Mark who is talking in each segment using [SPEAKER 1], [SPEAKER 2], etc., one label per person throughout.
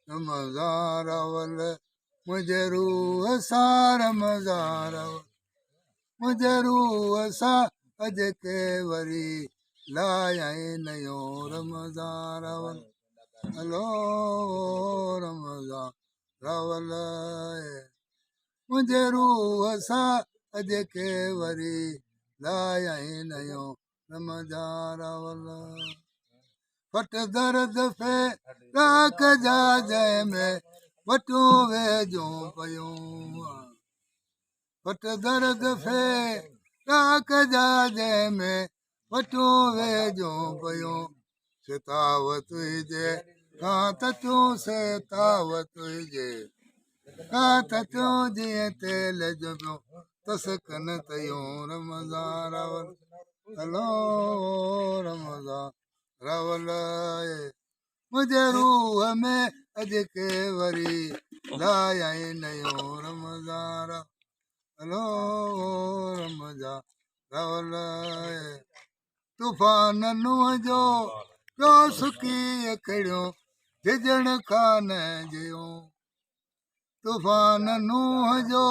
[SPEAKER 1] रमज़ारवल मुंहिंजे रूह सां रमज़ारवल मुंहिंजे रूह सां अॼु के वरी लायाई नयो रमज़ारवल हलो रमज़ारवल मुंहिंजे रूह सां अॼु के वरी लायाई नयो रमज़ारवल फट दर्द फे राख जा जंहिंमें वटूं वेझूं पयूं फट दर्द फे राख जा जंहिंमें वटूं वेझूं पयूं सितावत हुजे कां त तूं सितावत हुजे कां त तूं जीअं तेल जो पियो तसकन तयूं रमज़ारवल हलो रमज़ारवल मुंहिंजे रूह में अॼु के वरी लायाई नयो रमज़ार हलो रमज़ारवल तूफ़ान नुंहं जो पियो सुकी अखड़ियूं झिझण खान जियूं तूफ़ान नुंहं जो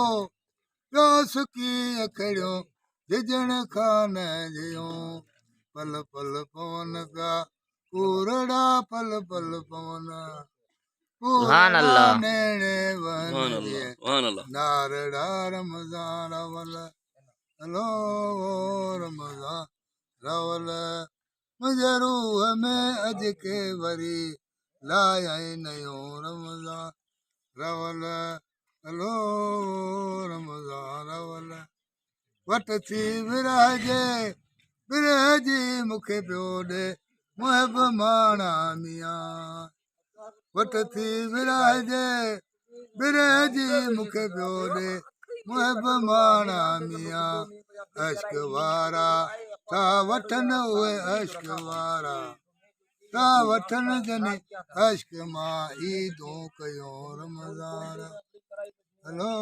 [SPEAKER 1] पियो सुकी अखड़ियूं झिझण खान जियूं पल पल पवन पिया कूरड़ा पल पल पवन कूरड़ा नेणे वञे नारड़ा रमज़ारवल हलो रमज़ारवल मुंहिंजे रूह में अॼु के वरी लायाई नयो रमज़ारवल हलो रमज़ारवल वट थी विरहजे विरह जी मूंखे पियो ॾे मुहिब माणा मियां वट थी विरहजे विरह जी मूंखे पियो ॾे मुहिब माणा मियां अश्क वारा था वठनि उहे अश्क वारा था वठनि जने अश्क मां ईदूं कयो रमज़ार हलो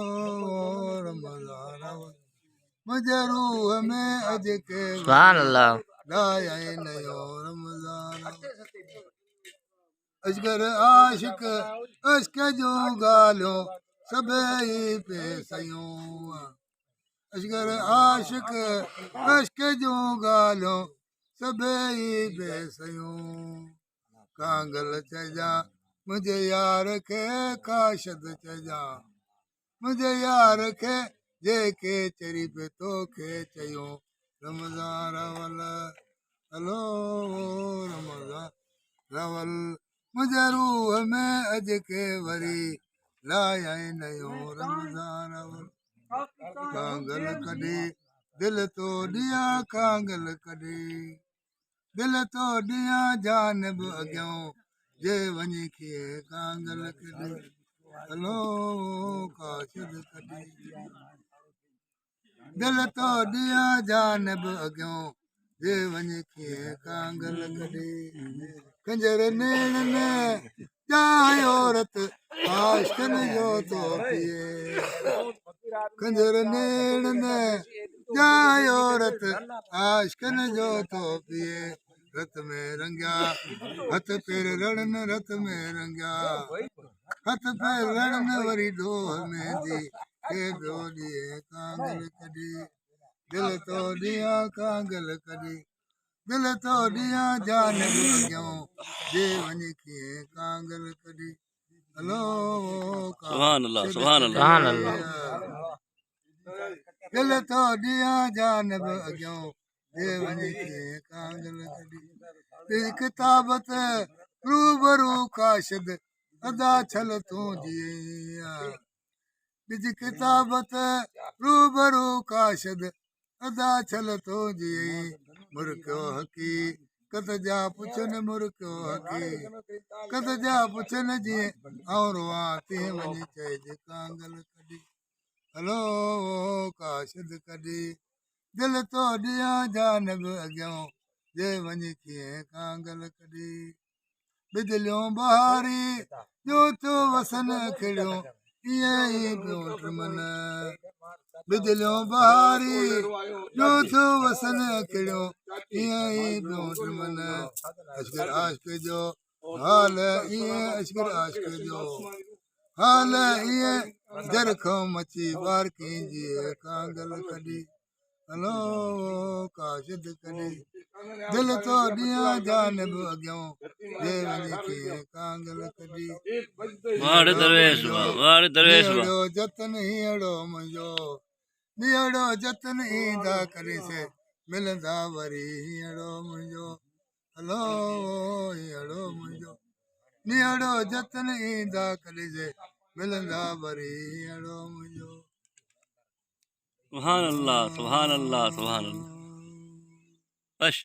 [SPEAKER 1] रमज़ार मुंहिंजे रूह में अॼु के लायाई नयो रमज़ार अजगर आशिक अश्क जूं ॻाल्हियूं सभई पे सयूं अजगर आशिक अश्क जूं ॻाल्हियूं सभई पे सयूं कांगल चइजां मुंहिंजे यार खे काशद चइजां मुंहिंजे यार खे जेके चरी पे तोखे चयूं रमज़ारवल हलो रमज़ारवल मुंहिंजे रूह में अॼु के वरी लायाई नयो रमज़ारवल कांगल कढी दिल तो ॾियां कांगल कढी दिल तो ॾियां जानब अॻियां जे वञी खे कांगल कढी हलो काशद कढी दिल तो ॾियां जानब अॻियां जे वञी खे कांगल कढी कंजर नेण में जाए औरत आशिकन जो तो पिए कंजर नेण में जाए औरत आशिकन जो तो पिए रत में रंगिया हथ पेर रणन रत में रंगिया हथ पेर रणन वरी डोह में दी के पियो ॾिए कांगल कढी दिल तो ॾियां कांगल कढी दिल तो ॾियां जानब अॻियां जे वञी खे कांगल कढी हलो दिल तो ॾियां जानब अॻियां जे वञी खे कांगल कढी किताबत रूबरू काशद अदा छल तूं जीअं बिज किताबत रूबरू काशद अदा छल तो जीअं मुर्कियो हकी कद जा पुछनि मुर्कियो हकी कद जा पुछनि जीअं आऊं रोआं तीअं वञी चइजे कांगल कढी हलो काशद कढी दिल तो ॾियां जानब अॻियां जे वञी कीअं कांगल कढी बिजलियूं बहारी जो तो वसन खिड़ियो ईअं ई पियो टिमन बिजलियूं बहारी जो तो वसन खिड़ियो ईअं ई पियो टिमन अश्कर आशिक जो हाल इएं अशकर आशिक जो हाल इएं दर खां मची बारकी जी कांगल कढी हलो काशिद कढी दिल तो ॾियां जानब अॻियों जे वञी कीअं कांगल कढी
[SPEAKER 2] वाड़ दरवेश वाह, वाड़ दरवेश वाह।
[SPEAKER 1] नीअड़ो जतन हीअड़ो मुंहिंजो नीअड़ो जतन ईंदा करे से मिलंदा वरी हीअड़ो मुंहिंजो हलो हीअड़ो मुंहिंजो नीअड़ो जतन ईंदा करे से मिलंदा वरी हीअड़ो मुंहिंजो
[SPEAKER 2] सुभान अल्लाह, सुभान अल्लाह, सुभान अल्लाह। बस